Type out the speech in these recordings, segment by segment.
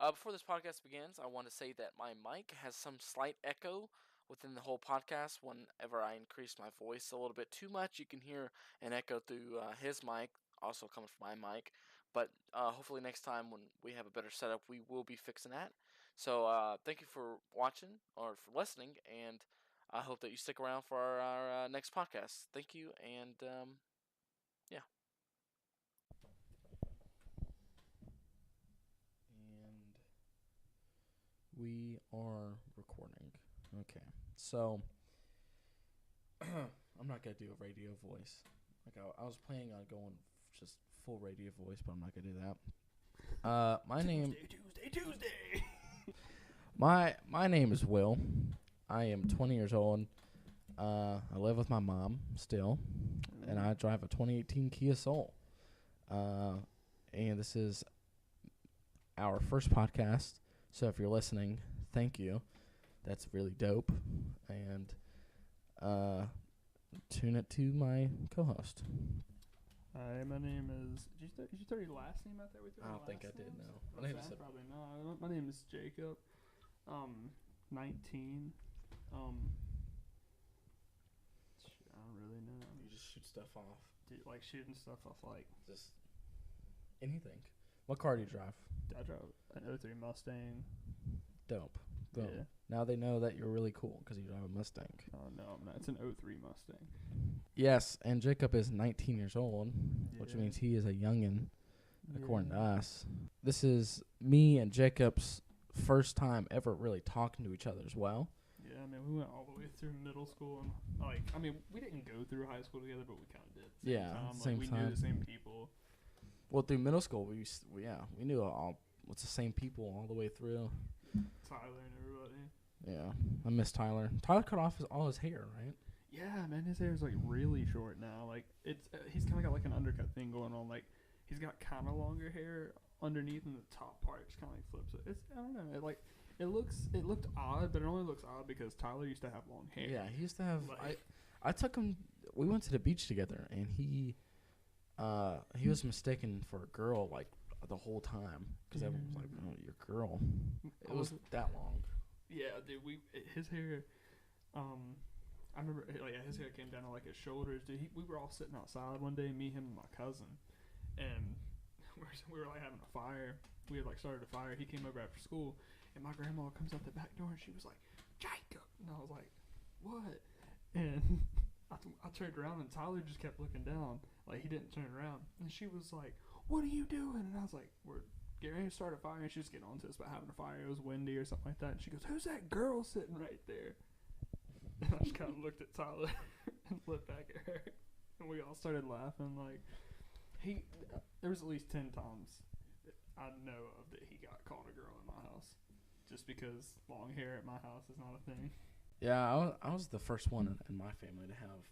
Before this podcast begins, I want to say that my mic has some slight echo within the whole podcast. Whenever I increase my voice a little bit too much, you can hear an echo through his mic, also coming from my mic. But hopefully, next time when we have a better setup, we will be fixing that. So, thank you for watching or for listening, and I hope that you stick around for our next podcast. Thank you, and yeah. And we are recording. Okay. So, I'm not going to do a radio voice. Like, I was planning on going just full radio voice, but I'm not going to do that. My name... Tuesday. My name is Will. I am 20 years old. I live with my mom still, and I drive a 2018 Kia Soul. And this is our first podcast. So if you're listening, thank you. That's really dope. And tune it to my co-host. Hi, my name is. Did you throw your last name out there? I don't think I did. No, my name is probably not. My name is Jacob. 19. I don't really know. You just shoot stuff off. Dude, like shooting stuff off, like Just anything. What car do you drive? I drove an 03 Mustang. Dope. Boom. Yeah. Now they know that you're really cool because you drive a Mustang. Oh no, I'm not. It's an 03 Mustang. Yes, and Jacob is 19 years old, which Yeah. means he is a youngin', according to us. This is me and Jacob's first time ever really talking to each other as well. Yeah, I mean, we went all the way through middle school, and we didn't go through high school together, but we kind of did. Same we time. knew the same people. Well, through middle school, we knew what's the same people all the way through. Tyler and everybody. Yeah, I miss Tyler. Tyler cut off all his hair, right? Yeah, man, his hair is like really short now. Like it's he's kind of got like an undercut thing going on. Like he's got kind of longer hair underneath, and the top part just kind of like flips it. It's I don't know. It looked odd, but it only looks odd because Tyler used to have long hair. Yeah, he used to have. Like, I took him. We went to the beach together, and he was mistaken for a girl like the whole time because everyone was like, "Oh, your girl." It was that long. Yeah, dude. His hair. I remember his hair came down to like his shoulders. Dude, we were all sitting outside one day, me, him, and my cousin, and we were like having a fire. We had like started a fire. He came over after school, and my grandma comes out the back door, and she was like, "Jacob," and I was like, "What?" And I turned around, and Tyler just kept looking down, like he didn't turn around, and she was like, "What are you doing?" And I was like, "We're getting ready to start a fire." And she was getting on to us about having a fire. It was windy or something like that, and she goes, "Who's that girl sitting right there?" And I just kind of looked at Tyler and looked back at her, and we all started laughing. Like there was at least 10 times I know of that he got called a girl in my house, just because long hair at my house is not a thing. Yeah, I was the first one in my family to have.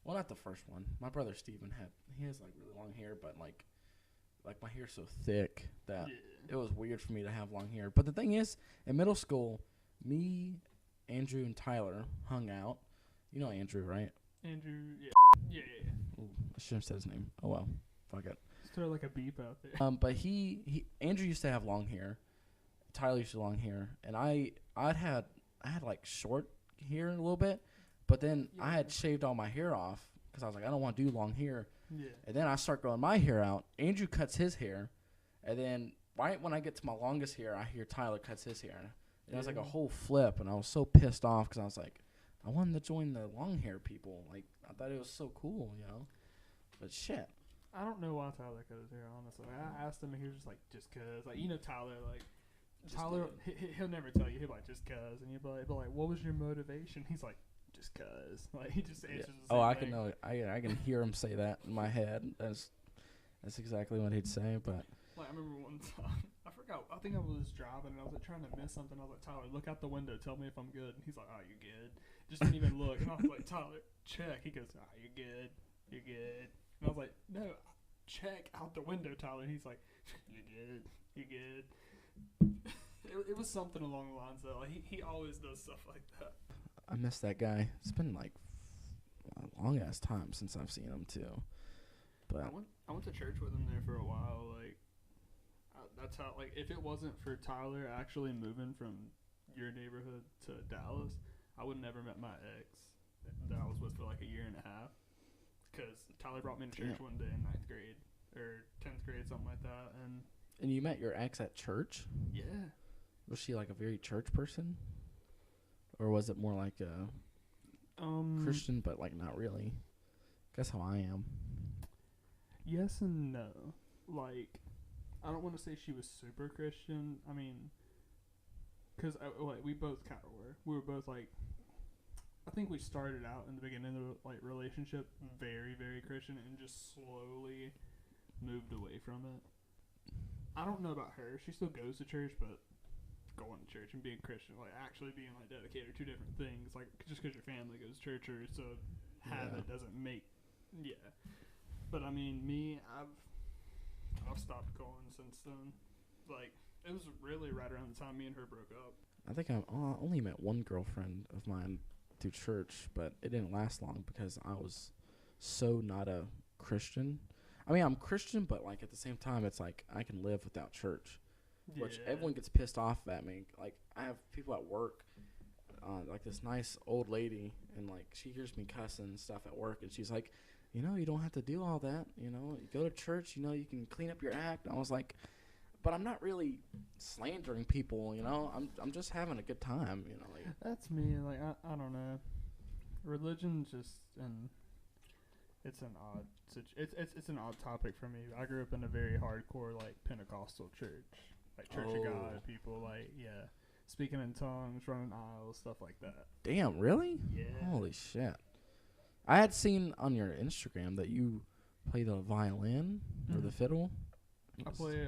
Well, not the first one. My brother Steven has like really long hair, but like my hair's so thick that it was weird for me to have long hair. But the thing is, in middle school, me, Andrew, and Tyler hung out. You know Andrew, right? Andrew, yeah. Ooh, I shouldn't have said his name. Oh well, fuck it. Just throw like a beep out there. But Andrew used to have long hair. Tyler used to have long hair, and I had like short hair a little bit, but then I had shaved all my hair off because I was like, I don't want to do long hair. Yeah. And then I start growing my hair out. Andrew cuts his hair, and then right when I get to my longest hair, I hear Tyler cuts his hair. And it was like a whole flip, and I was so pissed off because I was like, I wanted to join the long hair people. Like, I thought it was so cool, you know? But shit. I don't know why Tyler cut his hair, honestly. I asked him, and he was just like, just cause. Like, you know Tyler, like, Tyler, he'll never tell you. He'll be like, just cause. And you'll be like, what was your motivation? He's like, just cause. Like, he just answers the same thing. Can know. I can hear him say that in my head. That's exactly what he'd say, but. Like, I remember one time, I think I was driving, and I was like trying to miss something. I was like, Tyler, look out the window. Tell me if I'm good. And he's like, oh, you're good. Just didn't even look. And I was like, Tyler, check. He goes, oh, you're good. You're good. And I was like, no, check out the window, Tyler. And he's like, you're good. You're good. It was something along the lines of, like, he always does stuff like that. I miss that guy. It's been like a long ass time since I've seen him too. But I went to church with him there for a while. Like, that's how, like, if it wasn't for Tyler actually moving from your neighborhood to Dallas, I would never met my ex that I was with for like a year and a half. Because Tyler brought me to church one day in 9th grade or 10th grade, something like that. And you met your ex at church? Yeah. Was she like a very church person? Or was it more like a Christian, but like not really? Guess how I am. Yes and no. Like, I don't want to say she was super Christian. I mean, because like, we both kind of were. We were both like, I think we started out in the beginning of the like relationship very, very Christian and just slowly moved away from it. I don't know about her. She still goes to church, but going to church and being Christian, like actually being like dedicated, are two different things. Like, just because your family goes to church or it's a habit doesn't make, But I mean, me, I've stopped going since then. Like, it was really right around the time me and her broke up. I think I only met one girlfriend of mine through church, but it didn't last long because I was so not a Christian. I mean, I'm Christian, but like at the same time, it's like I can live without church, which everyone gets pissed off at me. Like, I have people at work, like this nice old lady, and like she hears me cussing and stuff at work, and she's like, you know, you don't have to do all that. You know, you go to church, you know, you can clean up your act. And I was like, but I'm not really slandering people, you know. I'm just having a good time, you know. Like, that's me. Like, I don't know. Religion just, and it's an odd it's an odd topic for me. I grew up in a very hardcore like Pentecostal church, like Church of God people, like speaking in tongues, running aisles, stuff like that. Damn, really? Yeah. Holy shit! I had seen on your Instagram that you play the violin or the fiddle. I play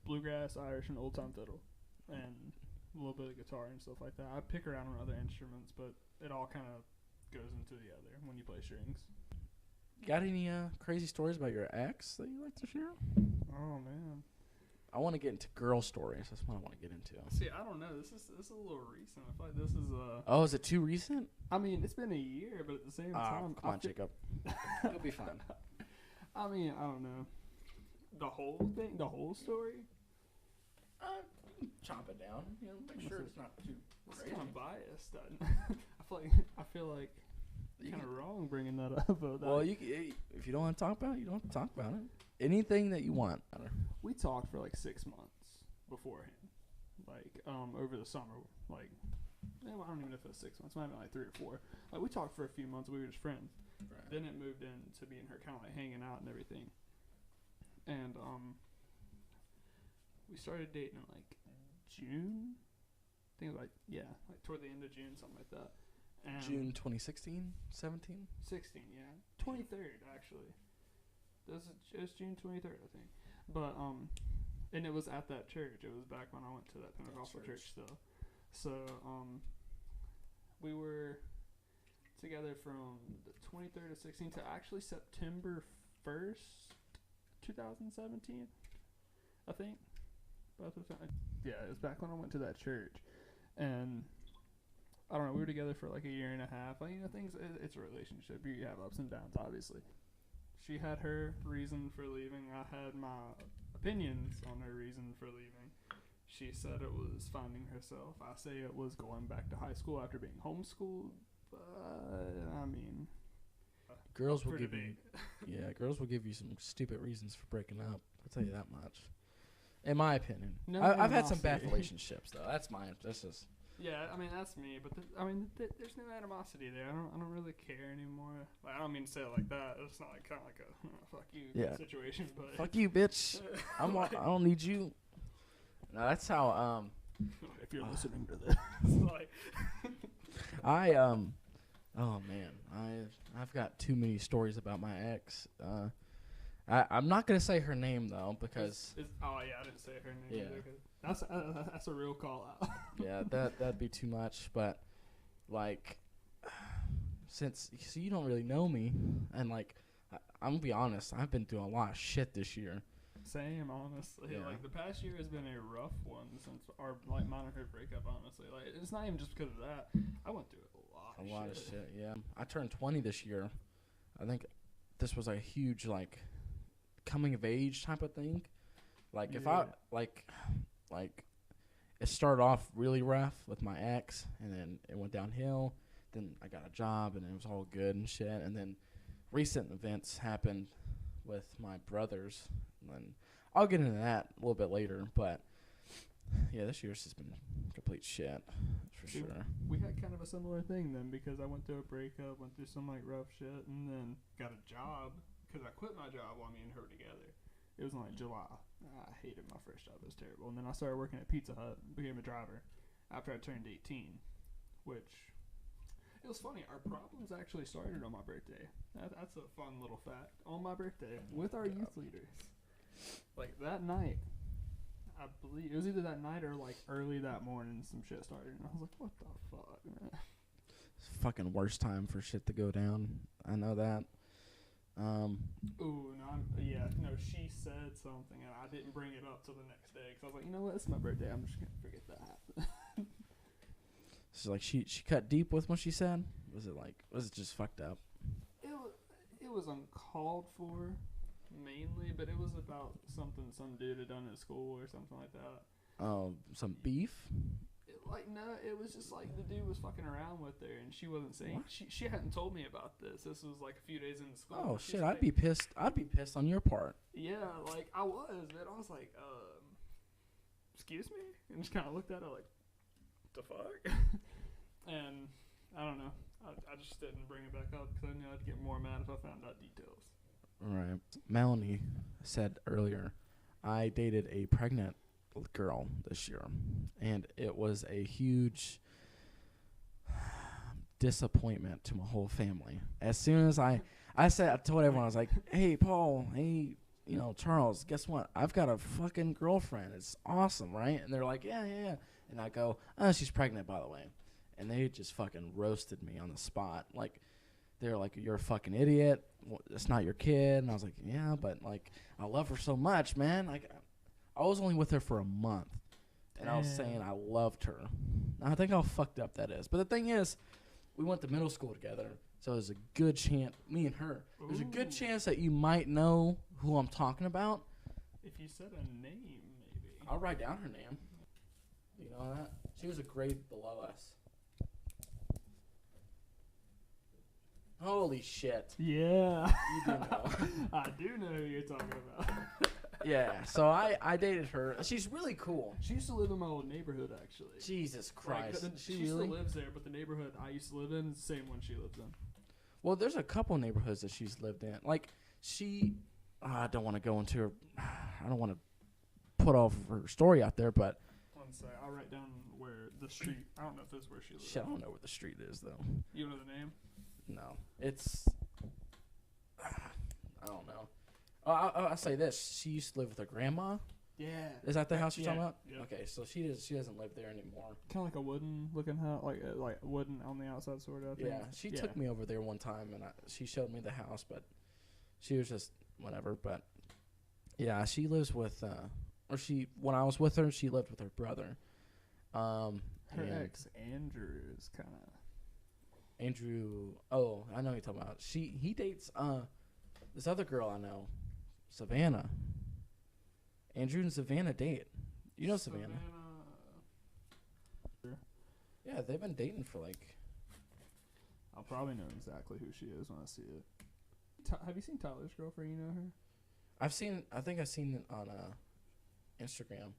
bluegrass, Irish, and old time fiddle, and a little bit of guitar and stuff like that. I pick around on other instruments, but it all kind of goes into the other when you play strings. Got any crazy stories about your ex that you like to share? Oh man, I want to get into girl stories. That's what I want to get into. see, I don't know. This is a little recent. I feel like this is Oh, is it too recent? I mean, it's been a year, but at the same time, come on, Jacob. You'll be fine. I mean, I don't know. The whole thing, the whole story. Chop it down. You know, make sure it's not too It's crazy. kind of biased. I feel like kind of wrong bringing that up. Well, if you don't want to talk about it, you don't have to talk about it. Anything that you want. We talked for like 6 months beforehand, like over the summer. Like, I don't even know if it was 6 months. Might have been like 3 or 4. Like, we talked for a few months. We were just friends. Right. Then it moved into me and her kind of like hanging out and everything. And we started dating in like June. I think it was like toward the end of June, something like that. And June 2016, 17? 16, yeah. 23rd, actually. It was June 23rd, I think. But, and it was at that church. It was back when I went to that Pentecostal church still. So, we were together from the 23rd of 16 to actually September 1st, 2017, I think. Yeah, it was back when I went to that church. And I don't know, we were together for like a year and a half. Like, you know, it's a relationship. You have ups and downs, obviously. She had her reason for leaving. I had my opinions on her reason for leaving. She said it was finding herself. I say it was going back to high school after being homeschooled. But, I mean, girls will give you, girls will give you some stupid reasons for breaking up. I'll tell you that much. In my opinion. I've had some bad relationships, though. That's just... Yeah, I mean, that's me, but there's no animosity there. I don't really care anymore. Like, I don't mean to say it like that. It's not like kind of like a fuck you situation, but fuck you, bitch. I don't need you. No, that's how if you're listening to this, like oh man, I've got too many stories about my ex. I'm not gonna say her name though because I didn't say her name. Yeah. That's a real call out. Yeah, that'd be too much. But like, since you don't really know me, and like, I'm gonna be honest, I've been through a lot of shit this year. Same, honestly. Yeah. Like, the past year has been a rough one since our mine and her breakup. Honestly, like, it's not even just because of that. I went through a lot of shit. Yeah. I turned 20 this year. I think this was a huge like coming of age type of thing. Like if I like it started off really rough with my ex, and then it went downhill. Then I got a job, and it was all good and shit. And then recent events happened with my brothers, and I'll get into that a little bit later. But yeah, this year's has been complete shit for sure. We had kind of a similar thing then, because I went through a breakup, went through some like rough shit, and then got a job because I quit my job while me and her were together. It was in like July. I hated my first job. It was terrible. And then I started working at Pizza Hut, became a driver after I turned 18, which it was funny. Our problems actually started on my birthday. That's a fun little fact. On my birthday, with our youth leaders. Like that night, I believe it was either that night or like early that morning, some shit started. And I was like, what the fuck, man? It's fucking worst time for shit to go down. I know that. No, she said something and I didn't bring it up till the next day because I was like, you know what, it's my birthday, I'm just gonna forget that happened. So like she cut deep with what she said. Was it just fucked up? It was uncalled for mainly, but it was about something some dude had done at school or something like that. Oh, some beef? It was just like the dude was fucking around with her and she wasn't saying. She hadn't told me about this. This was like a few days into school. Oh shit, I'd be pissed. I'd be pissed on your part. Yeah, like I was, man. I was like, excuse me? And just kind of looked at her like, the fuck? And I don't know. I just didn't bring it back up because I knew I'd get more mad if I found out details. Right. Melanie said earlier, I dated a pregnant girl this year, and it was a huge disappointment to my whole family. As soon as I told everyone, I was like, hey, Paul, hey, Charles, guess what? I've got a fucking girlfriend. It's awesome, right? And they're like, yeah. And I go, oh, she's pregnant, by the way. And they just fucking roasted me on the spot. Like, they're like, you're a fucking idiot. It's not your kid. And I was like, yeah, but, like, I love her so much, man. Like, I was only with her for a month. And I was saying I loved her. I think how fucked up that is. But the thing is, we went to middle school together. So there's a good chance, me and her, there's a good chance that you might know who I'm talking about. If you said a name, maybe. I'll write down her name. You know that? She was a grade below us. Holy shit. Yeah. You do know. I do know who you're talking about. Yeah, so I dated her. She's really cool. She used to live in my old neighborhood, actually. Jesus Christ. Like, she really still lives there, but the neighborhood I used to live in is the same one she lives in. Well, there's a couple neighborhoods that she's lived in. Like, I don't want to go into her, I don't want to put all of her story out there, but. One sec, I'll write down where the street, I don't know if this is where she lives. Shit, I don't know where the street is, though. You know the name? No. It's, I don't know. I'll say this. She used to live with her grandma. Yeah. Is that the house you're talking about? Yeah. Okay, so she doesn't live there anymore. Kind of like a wooden looking house, like wooden on the outside sort of. Yeah, she took me over there one time, and she showed me the house, but she was just whatever. But yeah, she lives with, when I was with her, she lived with her brother. Her ex Andrew is kind of. Andrew. Oh, I know who you're talking about. He dates this other girl I know, Savannah. Andrew and Savannah date. You know Savannah. Yeah, they've been dating for like. I'll probably know exactly who she is when I see it. Have you seen Tyler's girlfriend? You know her? I think I've seen it on Instagram.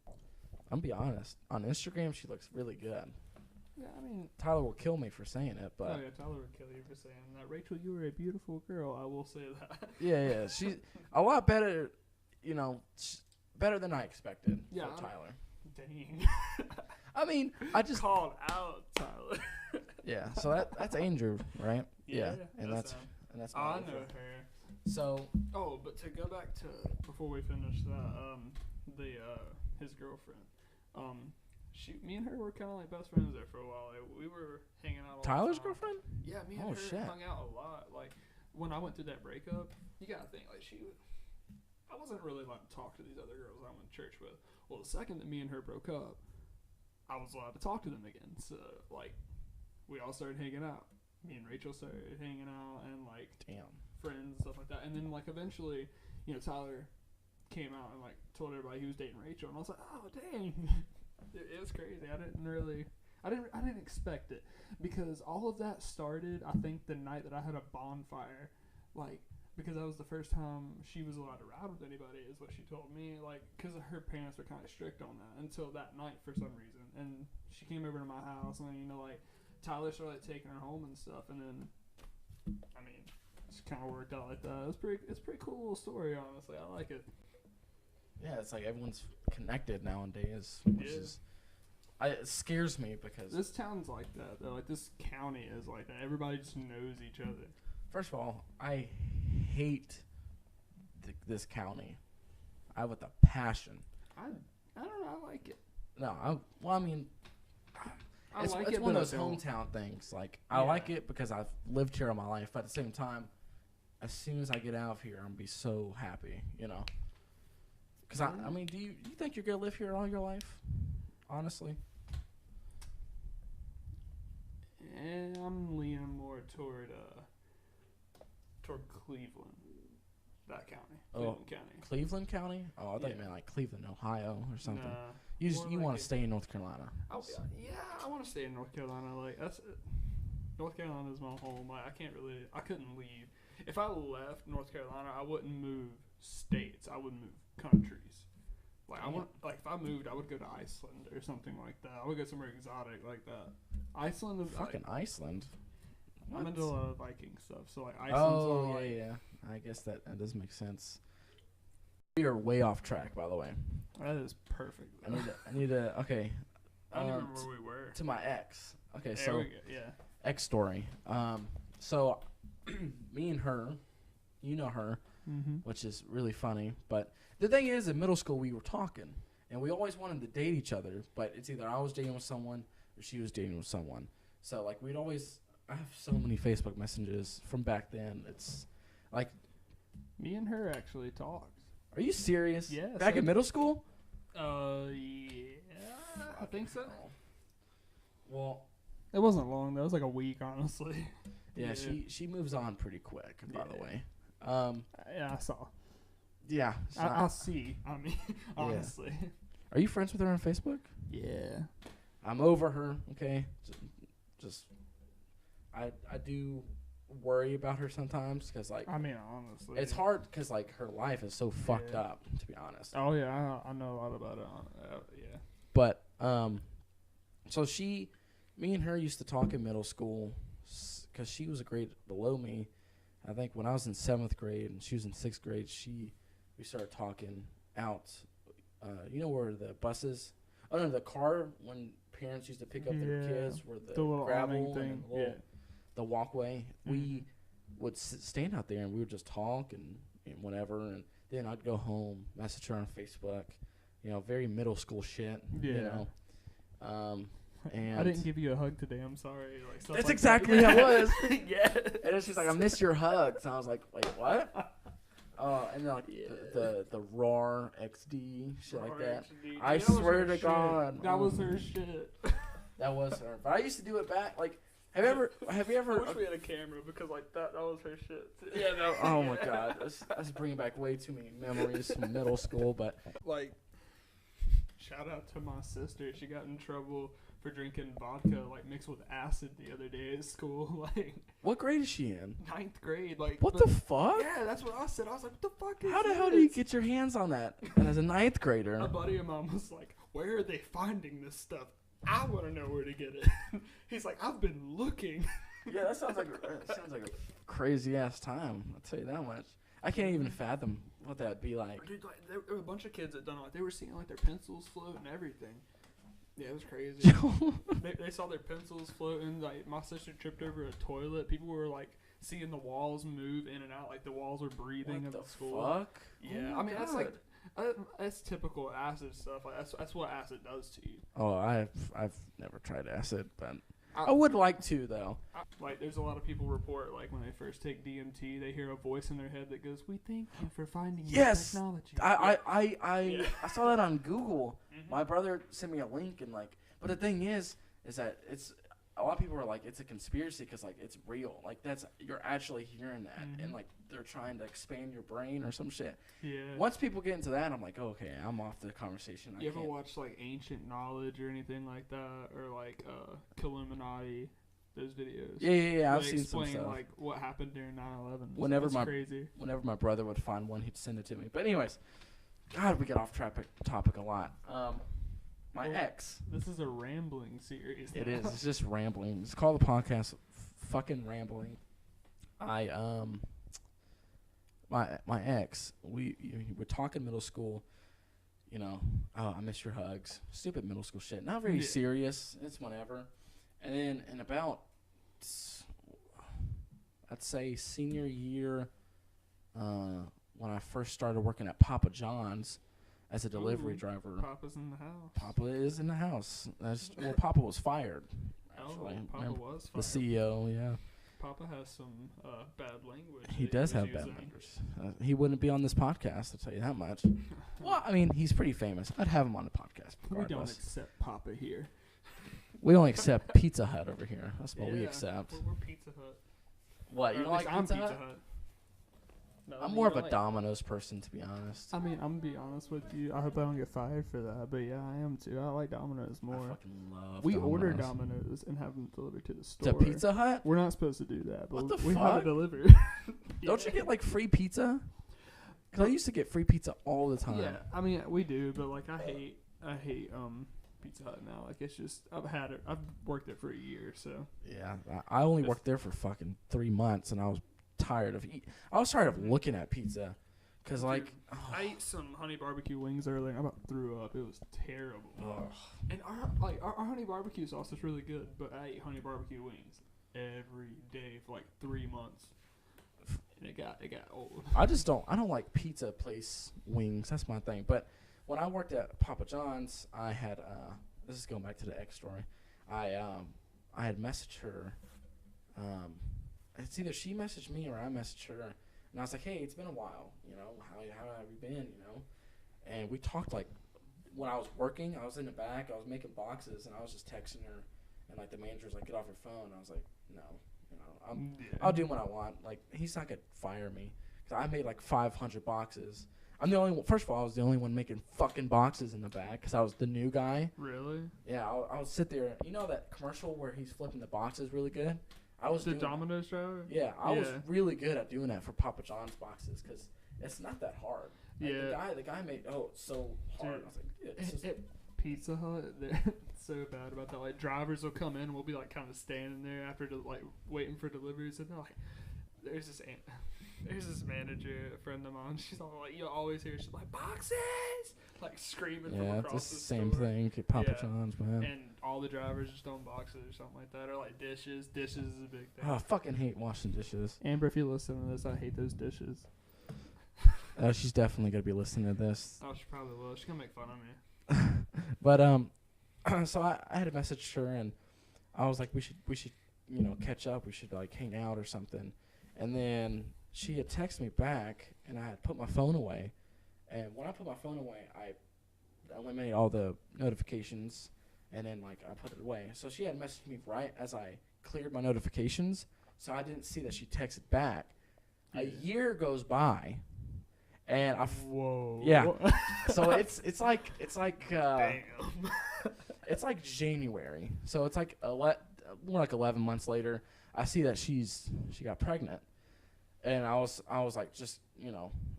I'm gonna be honest. On Instagram, she looks really good. Yeah, I mean, Tyler will kill me for saying it, but. Oh yeah, Tyler would kill you for saying that. Rachel, you were a beautiful girl. I will say that. Yeah, she's a lot better. Better than I expected. Yeah, for Tyler. Dang. I mean, I just called out Tyler. Yeah, so that's Andrew, right? Yeah, and that's I know her. So, but to go back to before we finish that, his girlfriend, me and her were kind of like best friends there for a while. Like, we were hanging out. All Tyler's the time. girlfriend? Yeah, me and her hung out a lot. Like when I went through that breakup, you gotta think like I wasn't really allowed to talk to these other girls I went to church with. Well, the second that me and her broke up, I was allowed to talk to them again. So like, we all started hanging out. Me and Rachel started hanging out and like damn friends and stuff like that. And then like eventually, Tyler came out and like told everybody he was dating Rachel, and I was like, oh dang, it was crazy. I didn't expect it, because all of that started, I think, the night that I had a bonfire, like, because that was the first time she was allowed to ride with anybody, is what she told me, like, because her parents were kind of strict on that until that night for some reason, and she came over to my house, and then, you know, like, Tyler started taking her home and stuff, and then, I mean, it's kind of worked out like that. It's pretty cool little story, honestly. I like it. Yeah, it's like everyone's connected nowadays, which is... it scares me because... This town's like that, though. Like, this county is like that. Everybody just knows each other. First of all, I hate this county. With a passion. I don't know. I like it. No, I mean... It's one of those hometown things. Like, I like it because I've lived here all my life. But at the same time, as soon as I get out of here, I'm going to be so happy, you know? Because, I mean, do you think you're going to live here all your life? Honestly? And I'm leaning more toward Cleveland, that county. Cleveland County. Cleveland County? Oh, I thought you meant like Cleveland, Ohio, or something. Nah, you want to stay in North Carolina? I want to stay in North Carolina. Like, North Carolina is my home. Like, I couldn't leave. If I left North Carolina, I wouldn't move states. I would move countries. Like, if I moved, I would go to Iceland or something like that. I would go somewhere exotic like that. Iceland. Iceland. I'm into a lot of Viking stuff, so like Iceland's yeah. I guess that does make sense. We are way off track, by the way. That is perfect. I need to. Okay. I don't even remember where we were. To my ex. Okay, there so we go. Yeah. Ex story. So me and her, you know her, which is really funny. But the thing is, in middle school, we were talking, and we always wanted to date each other. But it's either I was dating with someone or she was dating with someone. So like we'd always. I have so many Facebook messages from back then. It's like me and her actually talked. Are you serious? Yeah. Back in middle school? Yeah, I think so. Well, it wasn't long though. It was like a week, honestly. Yeah. She moves on pretty quick, by the way. Yeah, I saw. Yeah. I see. I mean, honestly. Are you friends with her on Facebook? Yeah. I'm over her. Okay. Just. I do worry about her sometimes because, like... I mean, honestly. It's hard because, like, her life is so fucked up, to be honest. Oh, yeah. I know a lot about it. Yeah. But, so me and her used to talk in middle school because she was a grade below me. I think when I was in 7th grade and she was in 6th grade, we started talking out. You know where the buses... Oh, no, the car, when parents used to pick up their kids, where the little gravel thing. And the walkway, we would stand out there and we would just talk and whatever. And then I'd go home, message her on Facebook, you know, very middle school shit, you know. And I didn't give you a hug today. I'm sorry. Like, that's like exactly how it was. Yeah. And it's just like, I miss your hugs. And I was like, wait, what? And then like the RAR XD shit like that. XD. I swear to God, that was her shit. That was her. But I used to do it back. Like, have you ever? I wish we had a camera because like that was her shit. Too. Yeah. No. Oh my God. That's bringing back way too many memories from middle school. But like, shout out to my sister. She got in trouble for drinking vodka like mixed with acid the other day at school. Like, what grade is she in? 9th grade. Like, what the fuck? Yeah, that's what I said. I was like, what the fuck is How the hell do you get your hands on that? And as a 9th grader, a buddy of mine was like, where are they finding this stuff? I want to know where to get it. He's like, I've been looking. Yeah, that sounds like a crazy ass time. I'll tell you that much. I can't even fathom what that'd be like. Dude, like, there were a bunch of kids that done like they were seeing like their pencils float and everything. Yeah, it was crazy. they saw their pencils floating. Like my sister tripped over a toilet. People were like seeing the walls move in and out. Like the walls were breathing in the school. Fuck? Yeah, I mean that's like. That's typical acid stuff. Like that's what acid does to you. Oh, I've never tried acid, but I would like to though. Like, there's a lot of people report like when they first take DMT, they hear a voice in their head that goes, "We thank you for finding this technology." I saw that on Google. My brother sent me a link and like, but the thing is that a lot of people are like, it's a conspiracy because like it's real. Like you're actually hearing that, and like they're trying to expand your brain or some shit. Yeah. Once people get into that, I'm like, okay, I'm off the conversation. You ever watch like Ancient Knowledge or anything like that, or like Illuminati? Those videos. Yeah. I've seen some stuff. stuff. Like what happened during 9/11. Crazy. Whenever my brother would find one, he'd send it to me. But anyways, God, we get off topic a lot. My ex. This is a rambling series. It is. It's just rambling. It's called the podcast fucking rambling. My ex, we were talking middle school, you know, oh, I miss your hugs. Stupid middle school shit. Not very serious. It's whatever. And then in about, I'd say senior year, when I first started working at Papa John's as a delivery driver. Papa's in the house. Papa is in the house. Well, Papa was fired. Actually. Papa was fired. The CEO, yeah. Papa has some bad language. He does have bad language. He wouldn't be on this podcast, I'll tell you that much. Well, I mean, he's pretty famous. I'd have him on the podcast regardless. We don't accept Papa here. We only accept Pizza Hut over here. That's what we accept. We're Pizza Hut. What, you don't like Pizza Hut? No, I'm more of a Domino's person, to be honest. I mean, I'm going to be honest with you. I hope I don't get fired for that. But yeah, I am too. I like Domino's more. I fucking love We Domino's. order Domino's and have them delivered to the store. To Pizza Hut? We're not supposed to do that. But What the we fuck? have it delivered. Don't you get like free pizza? Because I used to get free pizza all the time. Yeah, I mean, we do. But like, I hate Pizza Hut now. Like, it's just, I've worked there for a year, so. Yeah, I only worked there for fucking 3 months, and I was tired of looking at pizza, cause like I ate some honey barbecue wings earlier and I about threw up. It was terrible. And our honey barbecue sauce is really good, but I ate honey barbecue wings every day for like 3 months, and it got old. I don't like pizza place wings. That's my thing. But when I worked at Papa John's, I had this is going back to the ex story. I had messaged her. It's either she messaged me or I messaged her, and I was like, "Hey, it's been a while. You know, how have you been? You know?" And we talked like when I was working. I was in the back. I was making boxes, and I was just texting her. And like the manager was like, "Get off your phone." And I was like, "No, you know, I'll do what I want. Like he's not gonna fire me because I made like 500 boxes. I'm the only one. First of all, I was the only one making fucking boxes in the back because I was the new guy. Really? Yeah, I would sit there. You know that commercial where he's flipping the boxes really good? I was the Domino's driver. Yeah, I was really good at doing that for Papa John's boxes because it's not that hard. Like the guy made so hard. Dude, I was like, Pizza Hut, they're so bad about that. Like drivers will come in, and we'll be like kind of standing there after like waiting for deliveries, and they're like, "There's this manager, a friend of mine. She's all like, you always hear she's like boxes, like screaming from across the same store. thing at Papa John's, man. And all the drivers just on boxes or something like that, or like dishes. Dishes is a big thing. Oh, I fucking hate washing dishes. Amber, if you listen to this, I hate those dishes. She's definitely gonna be listening to this. Oh, she probably will. She's gonna make fun of me. But so I had a message her, and I was like, we should catch up. We should like hang out or something. And then she had texted me back, and I had put my phone away. And when I put my phone away, I eliminated all the notifications, and then like I put it away. So she had messaged me right as I cleared my notifications, so I didn't see that she texted back. A year goes by, and so it's like damn. It's like January, so it's like more like 11 months later. I see that she got pregnant, and I was like, just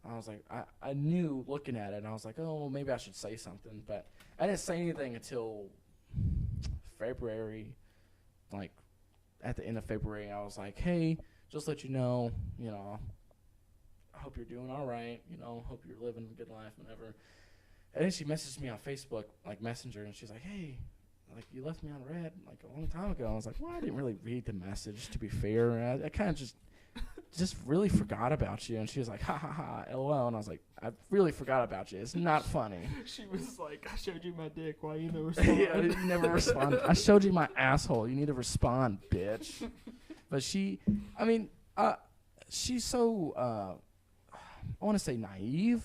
I was like, I knew looking at it, and I was like, oh, well, maybe I should say something, but I didn't say anything until February, like at the end of February. I was like, hey, just let you know, I hope you're doing all right, hope you're living a good life, whatever. And then she messaged me on Facebook, like Messenger, and she's like, hey, like, you left me on red, like, a long time ago. I was like, well, I didn't really read the message, to be fair. I kind of just really forgot about you. And she was like, ha, ha, ha, LOL. And I was like, I really forgot about you. It's not funny. She was like, I showed you my dick. Why you never respond? Yeah, you never respond. I showed you my asshole. You need to respond, bitch. But she's so, I want to say naive,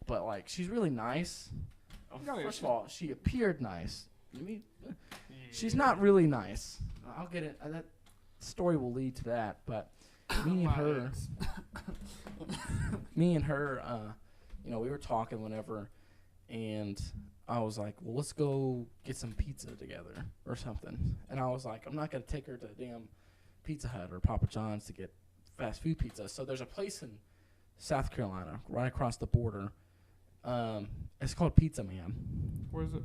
but, like, she's really nice. First of all, she appeared nice. She's not really nice. I'll get it. That story will lead to that. But me and her, we were talking whenever, and I was like, well, let's go get some pizza together or something. And I was like, I'm not going to take her to damn Pizza Hut or Papa John's to get fast food pizza. So there's a place in South Carolina right across the border. It's called Pizza Man. Where is it?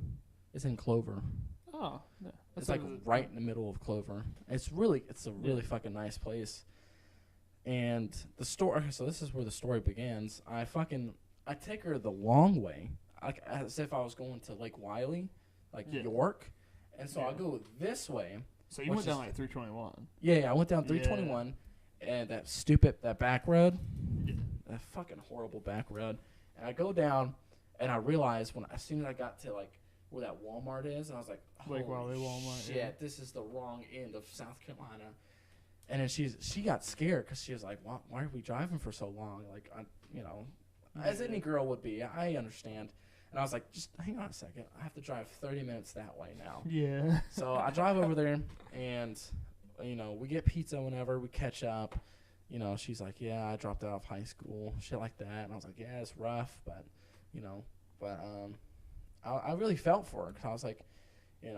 It's in Clover. Oh, yeah. It's like right in the middle of Clover. It's a really fucking nice place. And the story, so this is where the story begins. I take her the long way, like as if I was going to Lake Wylie, York. And so I go this way. So you went down like 321. Yeah, I went down 321 and that back road. Yeah. That fucking horrible back road. And I go down and I realize as soon as I got to like where that Walmart is, and I was like, Lake Wylie Walmart. Shit, this is the wrong end of South Carolina. And then she got scared because she was like, why are we driving for so long? Like, as any girl would be. I understand. And I was like, just hang on a second. I have to drive 30 minutes that way now. Yeah. So I drive over there, and, we get pizza whenever we catch up. She's like, yeah, I dropped out of high school, shit like that. And I was like, yeah, it's rough, but, I really felt for her because I was like, I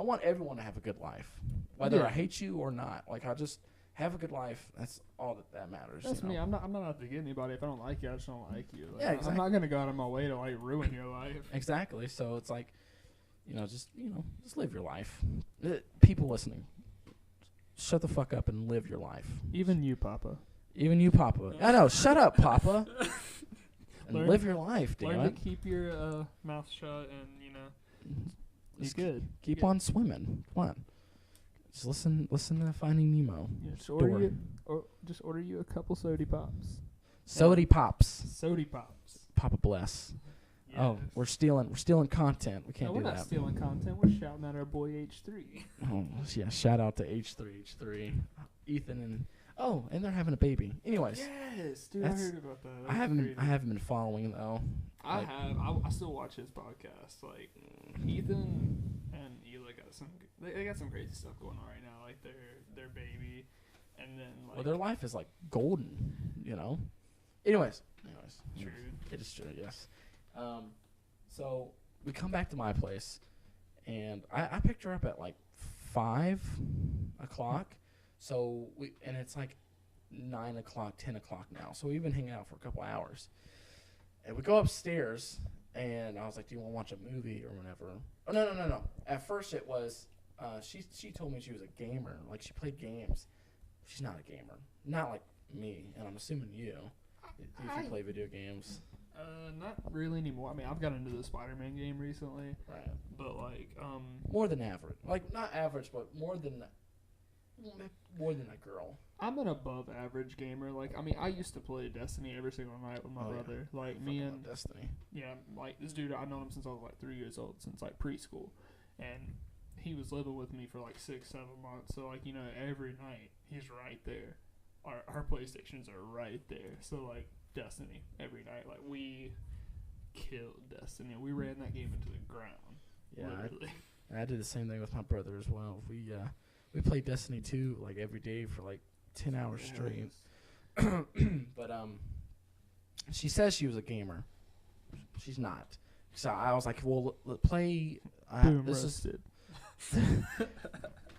want everyone to have a good life, whether I hate you or not. Like, I just have a good life. That's all that matters. That's me. I'm not out to get anybody. If I don't like you, I just don't like you. Like, yeah, exactly. I'm not gonna go out of my way to like ruin your life. Exactly. So it's like, just live your life. People listening, shut the fuck up and live your life. Even you, Papa. I know. Shut up, Papa. And live your life, damn learn it. to keep your mouth shut and Just good. Keep on swimming. Come on. Just listen to Finding Nemo. Yeah, just order you a couple sody pops. Sody pops. Sody pops. Papa bless. Yes. Oh, we're stealing content. We can't do that. We're not stealing content. We're shouting at our boy H3. Oh yeah, shout out to H3, Ethan and they're having a baby. Anyways. Yes, dude, I heard about that. I haven't been following though. I still watch his podcast. Like Ethan and Eli they got some crazy stuff going on right now. Like their baby, and then their life is like golden, Anyways, true. It is true. Yes. So we come back to my place, and I picked her up at like 5 o'clock. So and it's like 9 o'clock, 10 o'clock now. So we've been hanging out for a couple hours. And we go upstairs, and I was like, do you want to watch a movie or whatever? Oh, no. At first it was, she told me she was a gamer. Like, she played games. She's not a gamer. Not like me, and I'm assuming you. Do you play video games? Not really anymore. I mean, I've gotten into the Spider-Man game recently. Right. But, more than average. Like, not average, but more than a girl. I'm an above average gamer. Like, I mean, I used to play Destiny every single night with my brother. Yeah. Like, me and Destiny. Yeah, like this dude, I've known him since I was like 3 years old, since like preschool, and he was living with me for like 6-7 months. So like every night he's right there. Our PlayStations are right there. So like Destiny every night. Like we killed Destiny. We ran that game into the ground. Yeah, literally. I did the same thing with my brother as well. We played Destiny 2 like every day for like 10 hours straight. But she says she was a gamer. She's not. So I was like, well, play.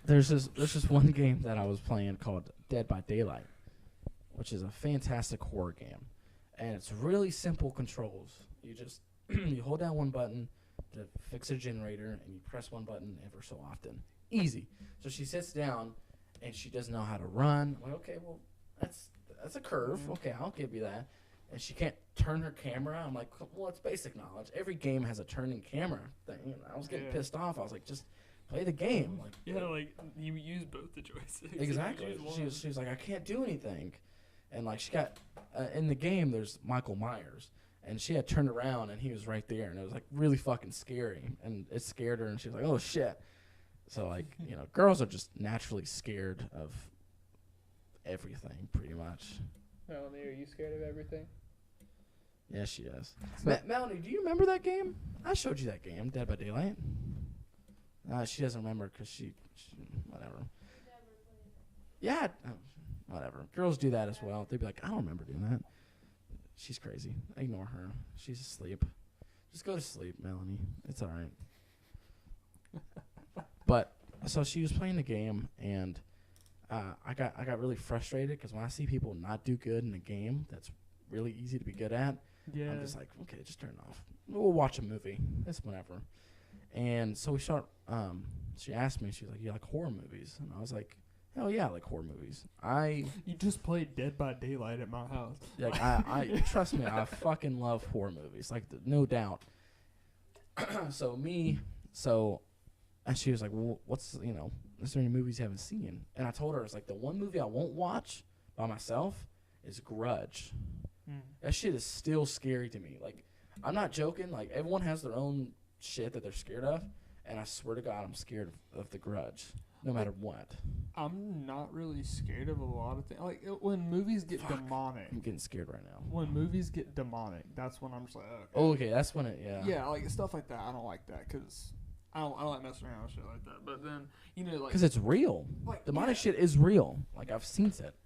There's this one game that I was playing called Dead by Daylight, which is a fantastic horror game, and it's really simple controls. You just you hold down one button to fix a generator, and you press one button ever so often. Easy. So she sits down, and she doesn't know how to run. I'm like, okay, well, that's a curve. Okay, I'll give you that. And she can't turn her camera. I'm like, well, it's basic knowledge. Every game has a turning camera thing. I was getting pissed off. I was like, just play the game. Like, like you use both the joysticks. Exactly. She was like, I can't do anything. And like she got in the game, there's Michael Myers, and she had turned around and he was right there, and it was like really fucking scary, and it scared her, and she was like, oh shit. So like girls are just naturally scared of everything, pretty much. Melanie, are you scared of everything? Yeah, she is. So- Melanie, do you remember that game? I showed you that game, Dead by Daylight. She doesn't remember because she whatever. Yeah, whatever. Girls do that as well. They'd be like, I don't remember doing that. She's crazy. Ignore her. She's asleep. Just go to sleep, Melanie. It's all right. But so she was playing the game, and I got really frustrated because when I see people not do good in a game that's really easy to be good at, I'm just like, okay, just turn it off. We'll watch a movie. It's whatever. And so we start. She asked me. She's like, "You like horror movies?" And I was like, "Hell yeah, I like horror movies." You just played Dead by Daylight at my house. Like I trust me, I fucking love horror movies, like no doubt. And she was like, "Well, what's is there any movies you haven't seen?" And I told her it's like the one movie I won't watch by myself is Grudge. That shit is still scary to me. Like, I'm not joking. Like, everyone has their own shit that they're scared of, and I swear to God, I'm scared of The Grudge, no matter what. I'm not really scared of a lot of things. Like, when movies get demonic. I'm getting scared right now. When movies get demonic, that's when I'm just like, okay. Oh, okay, that's when it, yeah. Yeah, like, stuff like that, I don't like that, because I don't like messing around with shit like that. But then, like... Because it's real. Like, demonic shit is real. Like, I've seen it.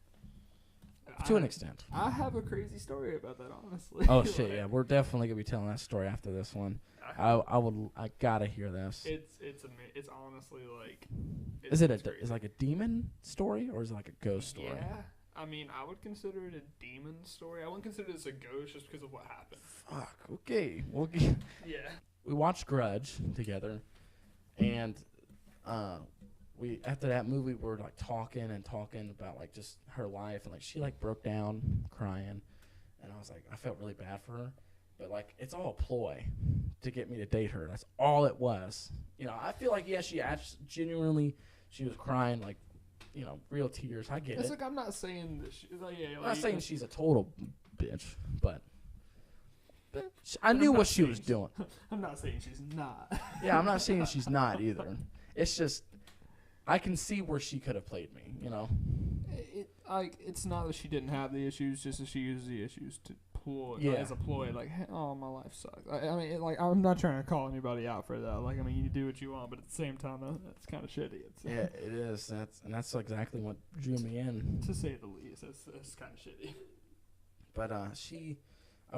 To an extent. I have a crazy story about that, honestly. Oh, shit, yeah. We're definitely going to be telling that story after this one. I gotta hear this. It's honestly like. Is it like a demon story or is it like a ghost story? Yeah, I mean, I would consider it a demon story. I wouldn't consider this a ghost just because of what happened. Fuck. Okay. Yeah. We watched Grudge together, and we after that movie we were like talking about like just her life, and like she like broke down crying, and I was like, I felt really bad for her. But, like, it's all a ploy to get me to date her. That's all it was. I feel like, yeah, she genuinely, she was crying, like, real tears. I get it. It's like, I'm not saying that she, like, yeah. I'm not saying she's a total bitch, but I knew what she was doing. I'm not saying she's not. Yeah, I'm not saying she's not either. It's just, I can see where she could have played me, It's not that she didn't have the issues, just that she used the issues to ploy, as a ploy, like, hey, oh, my life sucks. I mean, I'm not trying to call anybody out for that. Like, I mean, you do what you want, but at the same time, that's kind of shitty. Yeah, it is. That's exactly what drew me in. To say the least, that's kind of shitty. But I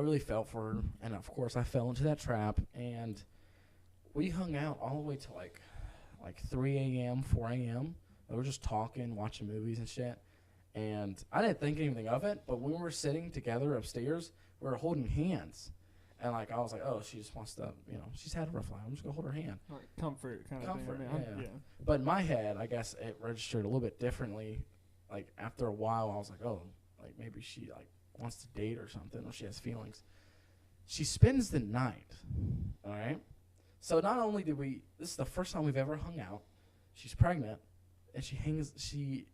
really felt for her, and of course, I fell into that trap, and we hung out all the way to like 3 a.m., 4 a.m. We were just talking, watching movies and shit. And I didn't think anything of it, but when we were sitting together upstairs, we were holding hands. And, like, I was like, oh, she just wants to, she's had a rough life. I'm just going to hold her hand. Like comfort kind of thing. Yeah. But in my head, I guess it registered a little bit differently. Like, after a while, I was like, oh, like, maybe she, like, wants to date or something, or she has feelings. She spends the night, all right? So not only did this is the first time we've ever hung out. She's pregnant, and she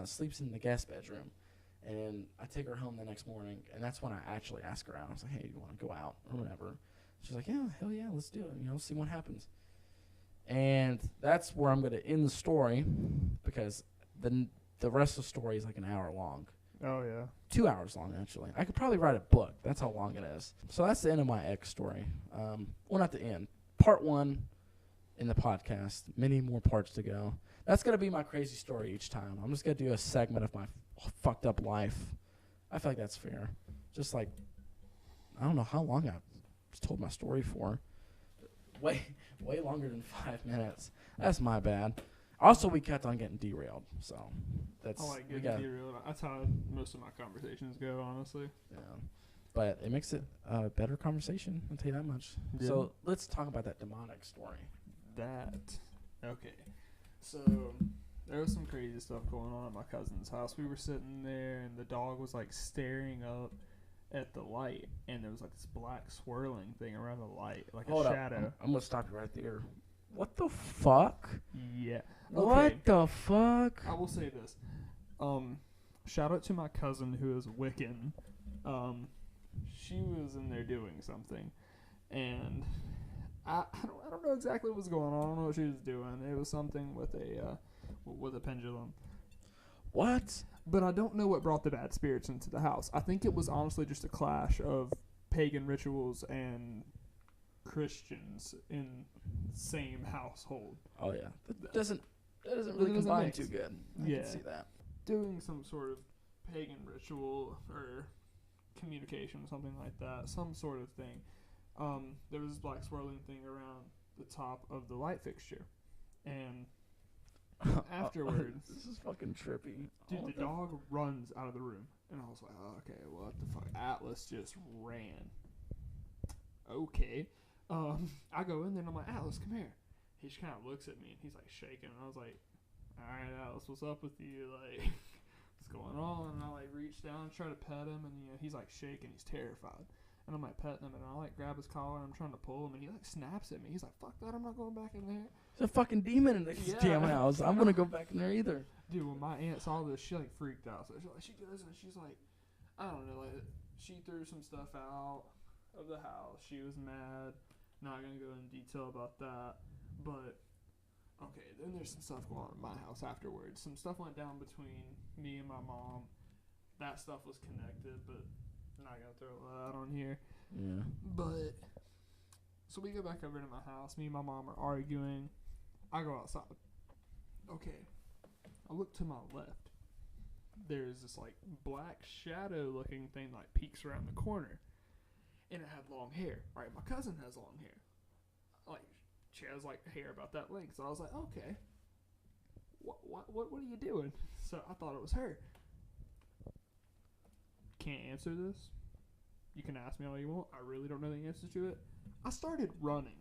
sleeps in the guest bedroom. And I take her home the next morning, and that's when I actually ask her out. I was like, hey, do you want to go out or whatever? She's like, yeah, hell yeah, let's do it. See what happens. And that's where I'm going to end the story, because the rest of the story is like an hour long. Oh, yeah. 2 hours long, actually. I could probably write a book. That's how long it is. So that's the end of my ex story. Well, not the end. Part 1 in the podcast. Many more parts to go. That's going to be my crazy story each time. I'm just going to do a segment of my fucked up life. I feel like that's fair. Just like, I don't know how long I've told my story for. Way longer than 5 minutes. That's my bad. Also, we kept on getting derailed, so that's. I like getting derailed. That's how most of my conversations go, honestly. Yeah, but it makes it a better conversation. I'll tell you that much. Yeah. So let's talk about that demonic story. Okay. So there was some crazy stuff going on at my cousin's house. We were sitting there, and the dog was like staring up at the light, and there was like this black swirling thing around the light, like a shadow. I'm gonna stop you right there. What the fuck? Yeah. Okay. What the fuck? I will say this. Shout out to my cousin who is Wiccan. She was in there doing something, and I don't know exactly what was going on. I don't know what she was doing. It was something with a pendulum. What? But I don't know what brought the bad spirits into the house. I think it was honestly just a clash of pagan rituals and Christians in same household. Oh yeah, that doesn't really combine too good. I can see that. Doing some sort of pagan ritual or communication, something like that, some sort of thing. There was this black swirling thing around the top of the light fixture, and afterwards, this is fucking trippy. Dude, the dog runs out of the room, and I was like, oh, okay, what the fuck? Atlas just ran. Okay. I go in there and I'm like, Atlas, come here. He just kind of looks at me and he's like shaking, and I was like, all right, Atlas, what's up with you? Like, what's going on? And I like reach down and try to pet him, and he's like shaking, he's terrified. And I'm like petting him, and I like grab his collar, and I'm trying to pull him, and he like snaps at me. He's like, "Fuck that! I'm not going back in there." There's a fucking demon in this damn house. I'm gonna go back in there either. Dude, when my aunt saw this, she like freaked out. So she goes and she's like, I don't know, like she threw some stuff out of the house. She was mad. Not gonna go into detail about that, but okay. Then there's some stuff going on in my house afterwards. Some stuff went down between me and my mom. That stuff was connected, but. I'm not gonna throw that on here. Yeah. But so we go back over to my house. Me and my mom are arguing. I go outside. Okay. I look to my left. There's this like black shadow looking thing like peeks around the corner. And it had long hair. Right, my cousin has long hair. Like she has like hair about that length. So I was like, okay. What are you doing? So I thought it was her. Can't answer this. You can ask me all you want. I really don't know the answer to it. I started running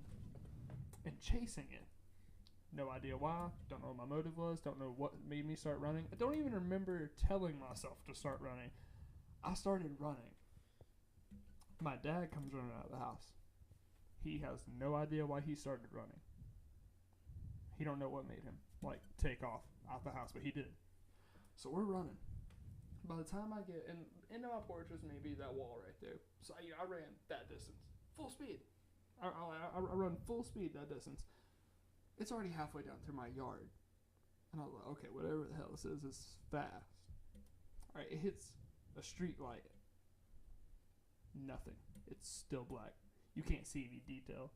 and chasing it. No idea why. Don't know what my motive was. Don't know what made me start running. I don't even remember telling myself to start running. I started running. My dad comes running out of the house. He has no idea why he started running. He don't know what made him like take off out the house, but he did. So we're running. By the time I get into my porch was maybe that wall right there. So I ran that distance. Full speed. I run full speed that distance. It's already halfway down through my yard. And I was like, okay, whatever the hell this is fast. Alright, it hits a street light. Nothing. It's still black. You can't see any detail.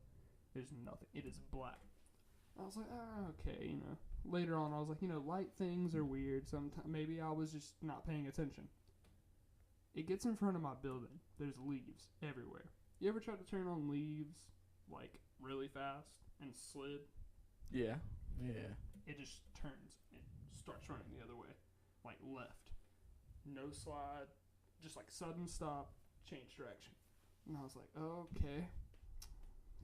There's nothing. It is black. I was like, okay, Later on, I was like, light things are weird. Sometimes maybe I was just not paying attention. It gets in front of my building. There's leaves everywhere. You ever tried to turn on leaves like really fast and slid? Yeah. It just turns and starts running the other way, like left. No slide, just like sudden stop, change direction. And I was like, okay.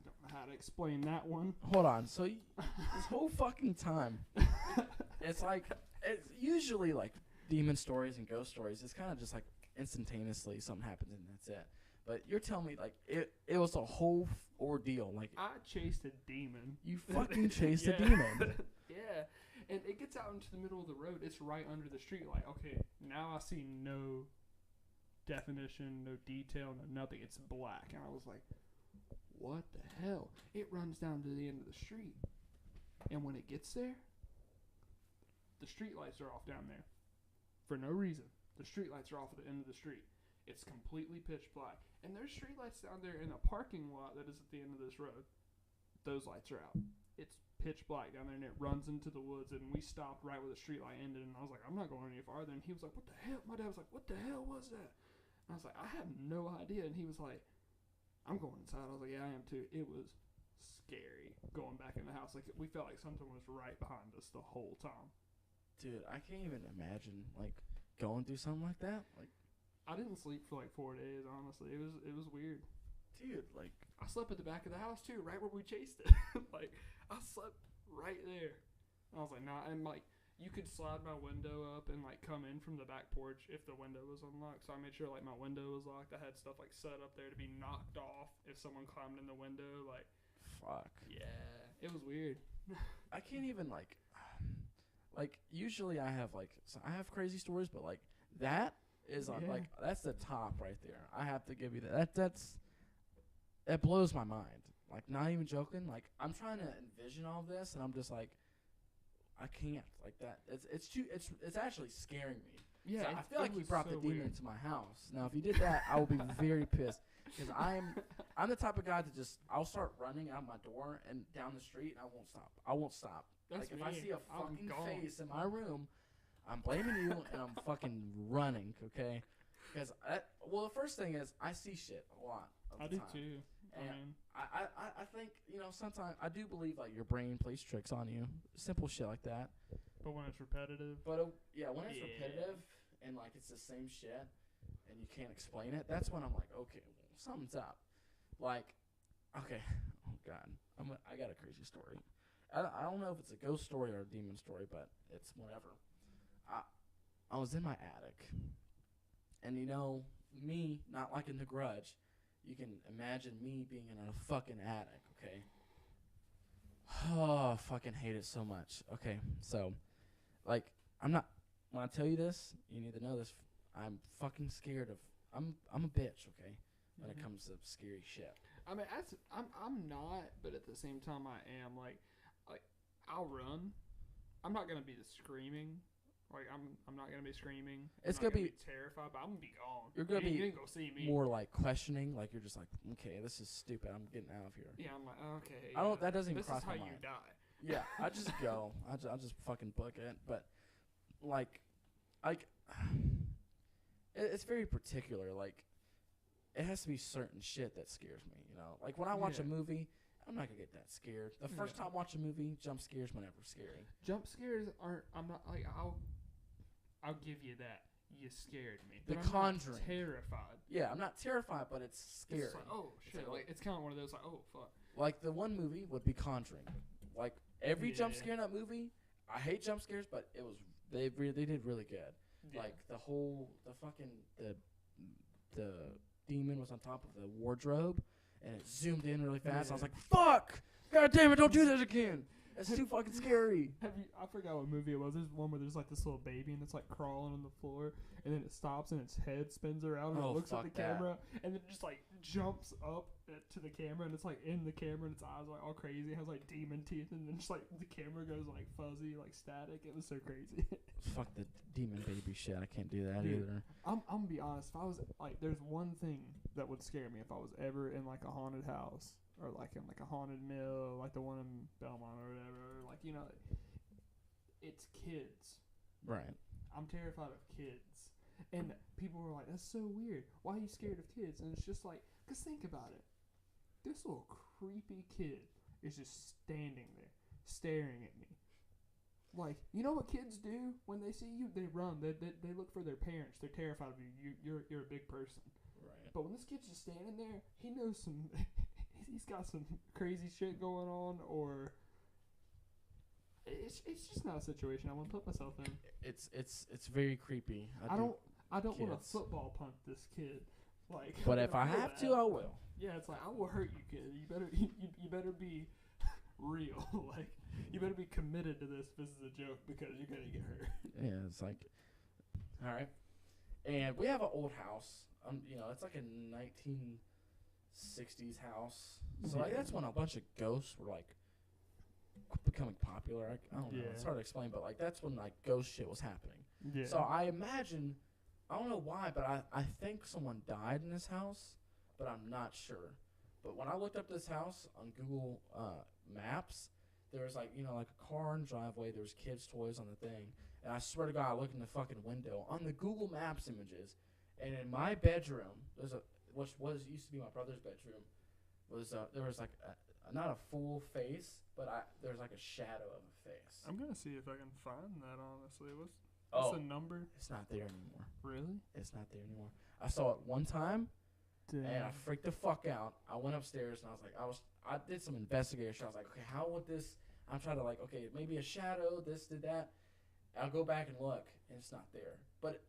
Don't know how to explain that one. Hold on. So this whole fucking time, it's usually like demon stories and ghost stories. It's kind of just like instantaneously something happens and that's it. But you're telling me like it was a whole ordeal. Like I chased a demon. You fucking chased a demon. Yeah, and it gets out into the middle of the road. It's right under the street light. Okay, now I see no definition, no detail, no nothing. It's black, and I was like, what the hell? It runs down to the end of the street. And when it gets there, the street lights are off down there. For no reason. The street lights are off at the end of the street. It's completely pitch black. And there's street lights down there in a parking lot that is at the end of this road. Those lights are out. It's pitch black down there, and it runs into the woods. And we stopped right where the street light ended. And I was like, I'm not going any farther. And he was like, what the hell? My dad was like, what the hell was that? And I was like, I have no idea. And he was like, I'm going inside. I was like, yeah, I am too. It was scary going back in the house. Like, we felt like something was right behind us the whole time. Dude, I can't even imagine, like, going through something like that. Like, I didn't sleep for like 4 days, honestly. It was weird. Dude, like, I slept at the back of the house too, right where we chased it. Like, I slept right there. I was like, nah, and like, you could slide my window up and like come in from the back porch if the window was unlocked. So I made sure like my window was locked. I had stuff like set up there to be knocked off if someone climbed in the window. Like, fuck. Yeah, it was weird. I can't even like usually I have like I have crazy stories, but like that is like that's the top right there. I have to give you that. That blows my mind. Like, not even joking. Like, I'm trying to envision all this, and I'm just like, I can't like that. It's actually scaring me. Yeah, so I feel like you brought the demon into my house. Now, if you did that, I would be very pissed. Because I'm the type of guy that I'll start running out my door and down the street and I won't stop. I won't stop. That's If me. I see a I'm fucking gone. face in my room, I'm blaming you and I'm fucking running, okay? Because, the first thing is I see shit a lot of I the do time. too. And I think, sometimes I do believe, like, your brain plays tricks on you. Simple shit like that. But when it's repetitive. But, when it's repetitive and, like, it's the same shit and you can't explain it, that's when I'm like, okay, well, something's up. Like, okay, oh, God. I got a crazy story. I don't know if it's a ghost story or a demon story, but it's whatever. I was in my attic. And, me not liking The Grudge, you can imagine me being in a fucking attic, okay? Oh, I fucking hate it so much. Okay, so, like, when I tell you this, you need to know this, I'm fucking scared of, I'm a bitch, okay? When it comes to scary shit. I mean, I'm not, but at the same time I am. Like I'll run. I'm not gonna be screaming. Like I'm not gonna be screaming. It's gonna be terrified, but I'm gonna be gone. You're gonna be you ain't gonna see me. more like questioning. Like you're just like, okay, this is stupid. I'm getting out of here. Yeah, I'm like, okay. I don't. That doesn't even this cross is how my mind. you die. Yeah, I just go. I just fucking book it. But like, it's very particular. Like, it has to be certain shit that scares me. Like when I watch a movie, I'm not gonna get that scared. The first time I watch a movie, jump scares were never scary. Jump scares aren't. I'm not like I'll give you that. You scared me. The but Conjuring. I'm not terrified. Yeah, I'm not terrified, but it's scary. It's like, oh shit! It's kind of one of those like, oh fuck. Like the one movie would be Conjuring. Like every jump scare in that movie, I hate jump scares, but it was they did really good. Yeah. Like the demon was on top of the wardrobe, and it zoomed in really fast. I was like, fuck! God damn it! Don't do that again. It's too fucking scary. I forgot what movie it was. There's one where there's like this little baby and it's like crawling on the floor, and then it stops and its head spins around and it looks at the camera, and then it just like jumps up to the camera and it's like in the camera and its eyes are like all crazy. It has like demon teeth, and then just like the camera goes like fuzzy, like static. It was so crazy. Fuck the demon baby shit. I can't do that either. I'm gonna be honest. If I was like, there's one thing that would scare me if I was ever in like a haunted house. Or like in like a haunted mill, like the one in Belmont or whatever. Like, it's kids. Right. I'm terrified of kids. And people were like, that's so weird. Why are you scared of kids? And it's just like, because think about it. This little creepy kid is just standing there, staring at me. Like, you know what kids do when they see you? They run. They look for their parents. They're terrified of you. You're a big person. Right. But when this kid's just standing there, he knows some... he's got some crazy shit going on, or it's just not a situation I want to put myself in. It's very creepy. I don't want to football punt this kid, like. But if I have to, I will. Yeah, it's like I will hurt you, kid. You better be real. Like you better be committed to this. This is a joke because you're gonna get hurt. Yeah, it's like, all right. And we have an old house. It's like a 1960s house. So like that's when a bunch of ghosts were like becoming popular. I don't know. It's hard to explain, but like that's when like ghost shit was happening. Yeah. So I imagine, I don't know why, but I think someone died in this house, but I'm not sure. But when I looked up this house on Google Maps, there was like like a car in the driveway. There was kids' toys on the thing, and I swear to God, I looked in the fucking window on the Google Maps images, and in my bedroom, which used to be my brother's bedroom, there was like not a full face, but there was like a shadow of a face. I'm gonna see if I can find that. Honestly, what's the number? It's not there anymore. Really? It's not there anymore. I saw it one time, and I freaked the fuck out. I went upstairs and I did some investigation. I was like, okay, how would this? I'm trying to like, okay, maybe a shadow. This did that. I'll go back and look, and it's not there. But